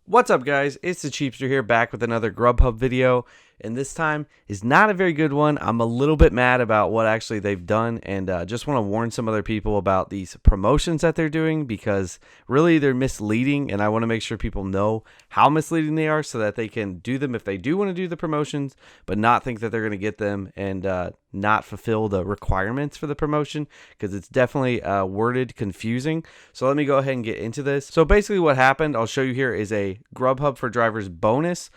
What's up, guys? It's the Cheapster here, back with another Grubhub video, and this time is not a very good one. I'm a little bit mad about what actually they've done, and just want to warn some other people about these promotions that they're doing, because really they're misleading, and I want to make sure people know how misleading they are so that they can do them if they do want to do the promotions, but not think that they're going to get them and not fulfill the requirements for the promotion, because it's definitely worded confusing. So let me go ahead and get into this. So basically what happened, I'll show you here, is a Grubhub for Drivers bonus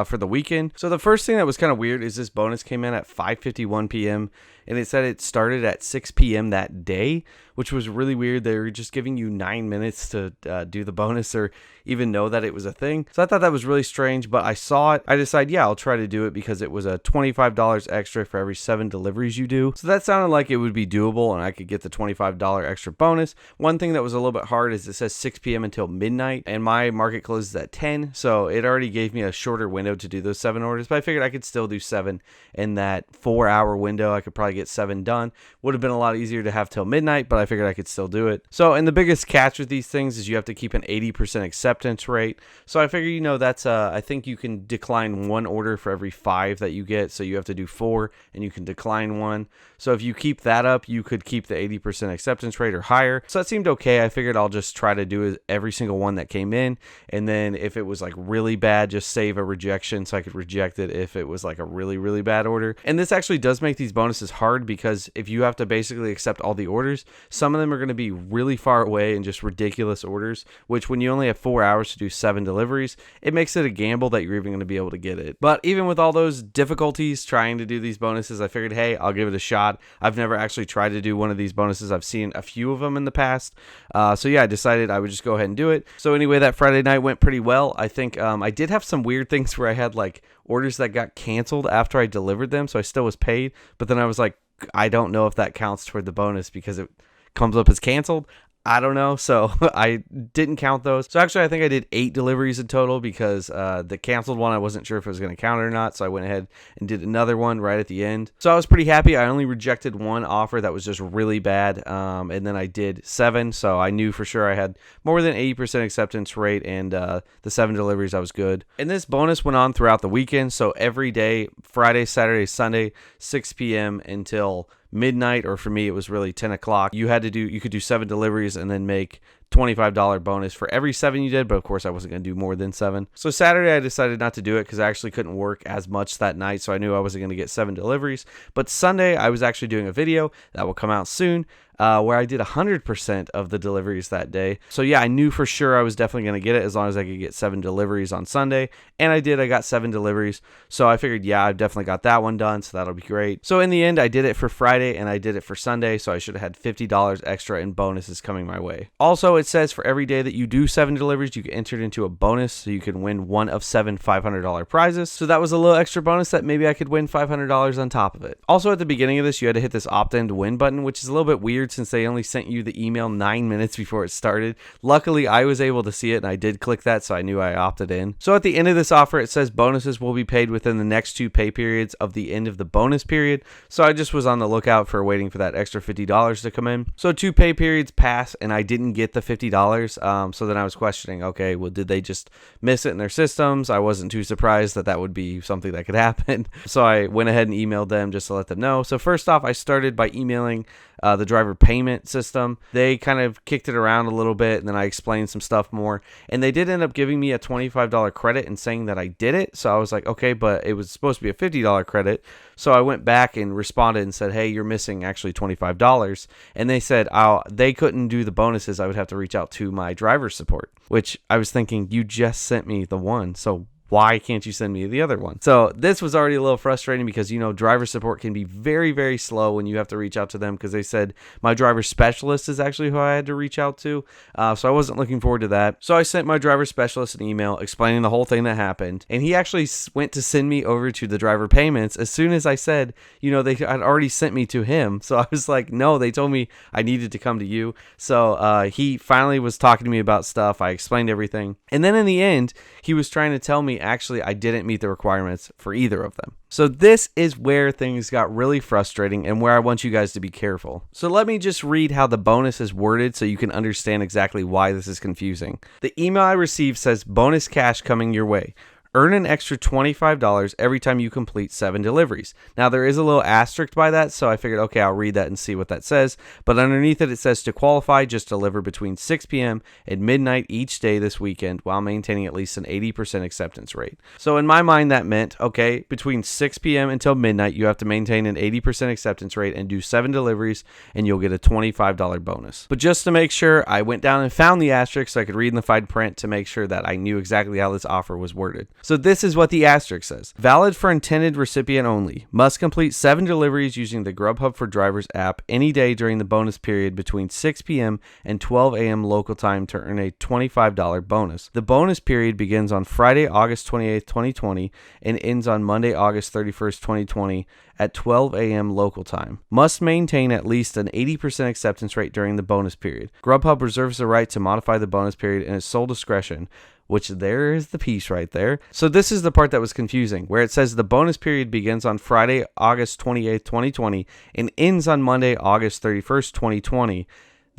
for the weekend. So the first thing that was kind of weird is this bonus came in at 5:51 p.m. and it said it started at 6 p.m. that day, which was really weird. They were just giving you 9 minutes to do the bonus or even know that it was a thing. So I thought that was really strange, but I saw it. I decided, yeah, I'll try to do it because it was a $25 extra for every 7 deliveries you do. So that sounded like it would be doable and I could get the $25 extra bonus. One thing that was a little bit hard is it says 6 p.m. until midnight, and my market closes at 10. So it already gave me a shorter window to do those 7 orders, but I figured I could still do 7 in that 4-hour window. I could probably get 7 done. Would have been a lot easier to have till midnight, but I figured I could still do it. So, and the biggest catch with these things is you have to keep an 80% acceptance rate. So I figure, that's I think you can decline 1 order for every 5 that you get. So you have to do 4 and you can decline 1. So if you keep that up, you could keep the 80% acceptance rate or higher. So that seemed okay. I figured I'll just try to do every single one that came in. And then if it was like really bad, just save a rejection so I could reject it if it was like a really, really bad order. And this actually does make these bonuses hard, because if you have to basically accept all the orders, some of them are going to be really far away and just ridiculous orders, which when you only have 4 hours to do 7 deliveries, it makes it a gamble that you're even going to be able to get it. But even with all those difficulties trying to do these bonuses, I figured, hey, I'll give it a shot. I've never actually tried to do one of these bonuses. I've seen a few of them in the past. So yeah, I decided I would just go ahead and do it. So anyway, that Friday night went pretty well. I think I did have some weird things where I had like orders that got canceled after I delivered them, so I still was paid. But then I was like, I don't know if that counts toward the bonus because it comes up as canceled. I don't know, so I didn't count those. So actually, I think I did 8 deliveries in total, because the canceled one, I wasn't sure if it was going to count or not, so I went ahead and did another one right at the end. So I was pretty happy. I only rejected 1 offer that was just really bad, and then I did 7, so I knew for sure I had more than 80% acceptance rate, and the 7 deliveries, I was good. And this bonus went on throughout the weekend, so every day, Friday, Saturday, Sunday, 6 p.m. until midnight, or for me it was really 10 o'clock. You could do 7 deliveries and then make $25 bonus for every 7 you did, but of course I wasn't going to do more than 7. So Saturday I decided not to do it because I actually couldn't work as much that night, so I knew I wasn't going to get 7 deliveries. But Sunday I was actually doing a video that will come out soon, where I did 100% of the deliveries that day. So yeah, I knew for sure I was definitely going to get it as long as I could get 7 deliveries on Sunday, and I did. I got 7 deliveries, so I figured, yeah, I've definitely got that one done, so that'll be great. So in the end, I did it for Friday and I did it for Sunday, so I should have had $50 extra in bonuses coming my way. Also, it says for every day that you do 7 deliveries, you get entered into a bonus, so you can win one of 7 $500 prizes. So that was a little extra bonus that maybe I could win $500 on top of it. Also, at the beginning of this, you had to hit this opt-in to win button, which is a little bit weird since they only sent you the email 9 minutes before it started. Luckily, I was able to see it and I did click that, so I knew I opted in. So at the end of this offer, it says bonuses will be paid within the next 2 pay periods of the end of the bonus period. So I just was on the lookout for waiting for that extra $50 to come in. So 2 pay periods passed and I didn't get the $50. So then I was questioning, okay, well, did they just miss it in their systems? I wasn't too surprised that that would be something that could happen. So I went ahead and emailed them just to let them know. So first off, I started by emailing the driver payment system. They kind of kicked it around a little bit, and then I explained some stuff more, and they did end up giving me a $25 credit and saying that I did it. So I was like, okay, but it was supposed to be a $50 credit. So I went back and responded and said, hey, you're missing actually $25. And they said, they couldn't do the bonuses. I would have to reach out to my driver support, which I was thinking, you just sent me the one, so why can't you send me the other one? So this was already a little frustrating because, driver support can be very, very slow when you have to reach out to them, because they said my driver specialist is actually who I had to reach out to. So I wasn't looking forward to that. So I sent my driver specialist an email explaining the whole thing that happened. And he actually went to send me over to the driver payments as soon as I said, they had already sent me to him. So I was like, no, they told me I needed to come to you. So he finally was talking to me about stuff. I explained everything. And then in the end, he was trying to tell me me actually I didn't meet the requirements for either of them. So this is where things got really frustrating and where I want you guys to be careful. So let me just read how the bonus is worded so you can understand exactly why this is confusing. The email I received says bonus cash coming your way. Earn an extra $25 every time you complete 7 deliveries. Now, there is a little asterisk by that, so I figured, okay, I'll read that and see what that says. But underneath it, it says to qualify, just deliver between 6 p.m. and midnight each day this weekend while maintaining at least an 80% acceptance rate. So in my mind, that meant, okay, between 6 p.m. until midnight, you have to maintain an 80% acceptance rate and do 7 deliveries, and you'll get a $25 bonus. But just to make sure, I went down and found the asterisk so I could read in the fine print to make sure that I knew exactly how this offer was worded. So this is what the asterisk says. Valid for intended recipient only. Must complete 7 deliveries using the Grubhub for Drivers app any day during the bonus period between 6 p.m. and 12 a.m. local time to earn a $25 bonus. The bonus period begins on Friday, August 28th, 2020 and ends on Monday, August 31st, 2020 at 12 a.m. local time. Must maintain at least an 80% acceptance rate during the bonus period. Grubhub reserves the right to modify the bonus period in its sole discretion, which there is the piece right there. So this is the part that was confusing, where it says the bonus period begins on Friday, August 28th, 2020 and ends on Monday, August 31st, 2020.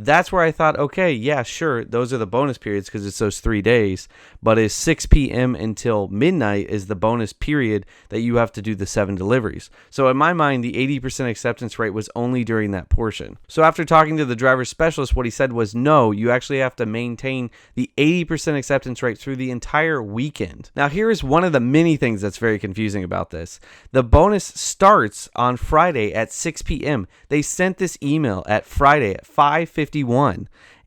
That's where I thought, okay, yeah, sure, those are the bonus periods because it's those 3 days, but is 6 p.m. until midnight is the bonus period that you have to do the 7 deliveries. So in my mind, the 80% acceptance rate was only during that portion. So after talking to the driver specialist, what he said was, no, you actually have to maintain the 80% acceptance rate through the entire weekend. Now, here is one of the many things that's very confusing about this. The bonus starts on Friday at 6 p.m. They sent this email at Friday at 5:51.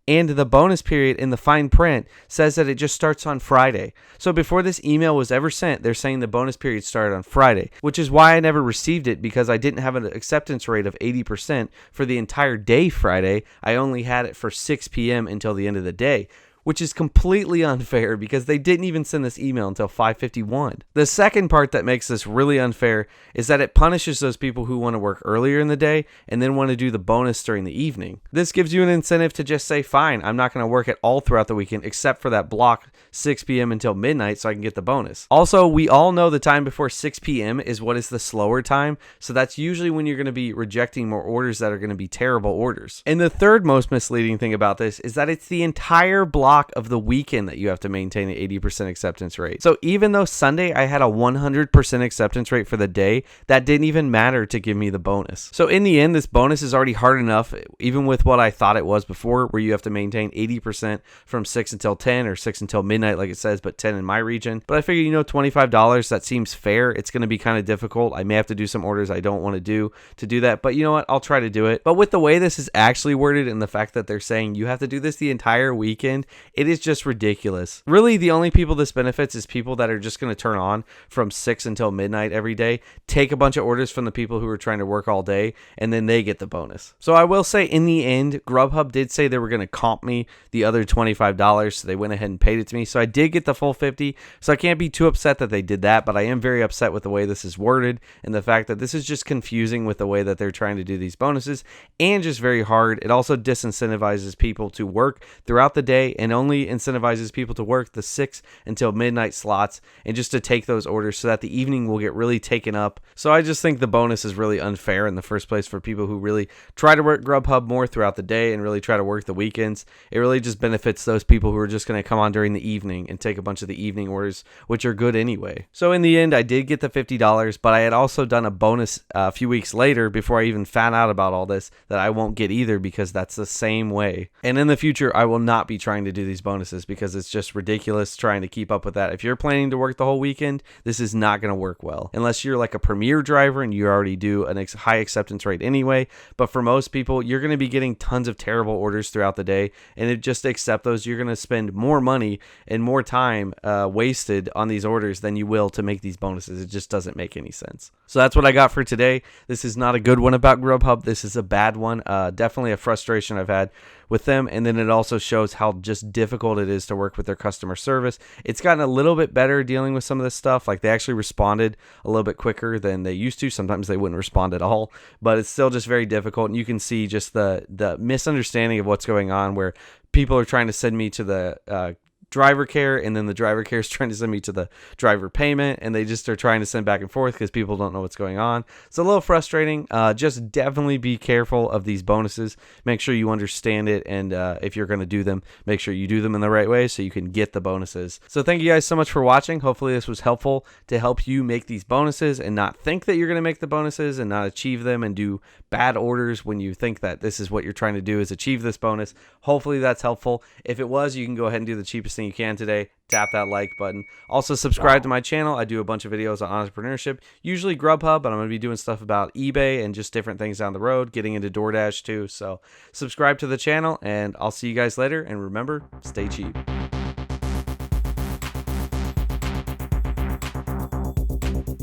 And the bonus period in the fine print says that it just starts on Friday. So before this email was ever sent, they're saying the bonus period started on Friday, which is why I never received it, because I didn't have an acceptance rate of 80% for the entire day Friday. I only had it for 6 p.m. until the end of the day, which is completely unfair because they didn't even send this email until 5:51. The second part that makes this really unfair is that it punishes those people who want to work earlier in the day and then want to do the bonus during the evening. This gives you an incentive to just say, fine, I'm not going to work at all throughout the weekend except for that block 6 p.m. until midnight so I can get the bonus. Also, we all know the time before 6 p.m. is what is the slower time, so that's usually when you're going to be rejecting more orders that are going to be terrible orders. And the third most misleading thing about this is that it's the entire block of the weekend that you have to maintain an 80% acceptance rate. So even though Sunday I had a 100% acceptance rate for the day, that didn't even matter to give me the bonus. So in the end, this bonus is already hard enough, even with what I thought it was before, where you have to maintain 80% from 6 until 10 or 6 until midnight, like it says, but 10 in my region. But I figured, $25, that seems fair. It's going to be kind of difficult. I may have to do some orders I don't want to do that, but you know what? I'll try to do it. But with the way this is actually worded and the fact that they're saying you have to do this the entire weekend, it is just ridiculous. Really, the only people this benefits is people that are just going to turn on from 6 until midnight every day, take a bunch of orders from the people who are trying to work all day, and then they get the bonus. So I will say, in the end, Grubhub did say they were going to comp me the other $25, so they went ahead and paid it to me. So I did get the full $50, so I can't be too upset that they did that, but I am very upset with the way this is worded and the fact that this is just confusing with the way that they're trying to do these bonuses and just very hard. It also disincentivizes people to work throughout the day and only incentivizes people to work the 6 until midnight slots and just to take those orders so that the evening will get really taken up. So I just think the bonus is really unfair in the first place for people who really try to work Grubhub more throughout the day and really try to work the weekends. It really just benefits those people who are just going to come on during the evening and take a bunch of the evening orders, which are good anyway. So in the end, I did get the $50, but I had also done a bonus a few weeks later before I even found out about all this that I won't get either because that's the same way. And in the future, I will not be trying to do these bonuses because it's just ridiculous trying to keep up with that. If you're planning to work the whole weekend, this is not going to work well unless you're like a premier driver and you already do a high acceptance rate anyway. But for most people, you're going to be getting tons of terrible orders throughout the day, and just to accept those, you're going to spend more money and more time wasted on these orders than you will to make these bonuses. It just doesn't make any sense. So that's what I got for today. This is not a good one about Grubhub. This is a bad one. Definitely a frustration I've had with them, and then it also shows how just difficult it is to work with their customer service. It's gotten a little bit better dealing with some of this stuff. Like, they actually responded a little bit quicker than they used to. Sometimes they wouldn't respond at all, but it's still just very difficult, and you can see just the misunderstanding of what's going on, where people are trying to send me to the driver care, and then the driver care is trying to send me to the driver payment, and they just are trying to send back and forth because people don't know what's going on. It's a little frustrating. Just definitely be careful of these bonuses. Make sure you understand it, and if you're going to do them, make sure you do them in the right way so you can get the bonuses. So thank you guys so much for watching. Hopefully this was helpful to help you make these bonuses and not think that you're going to make the bonuses and not achieve them and do bad orders when you think that this is what you're trying to do, is achieve this bonus. Hopefully that's helpful. If it was, you can go ahead and do the cheapest thing you can today. Tap that like button. Also subscribe to my channel. I do a bunch of videos on entrepreneurship, usually Grubhub, but I'm going to be doing stuff about eBay and just different things down the road, getting into DoorDash too. So subscribe to the channel, and I'll see you guys later. And remember, stay cheap.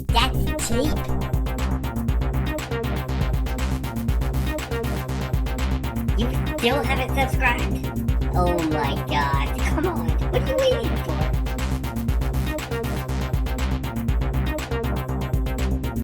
That's cheap. You still haven't subscribed? Oh my god, come on, what are you waiting for?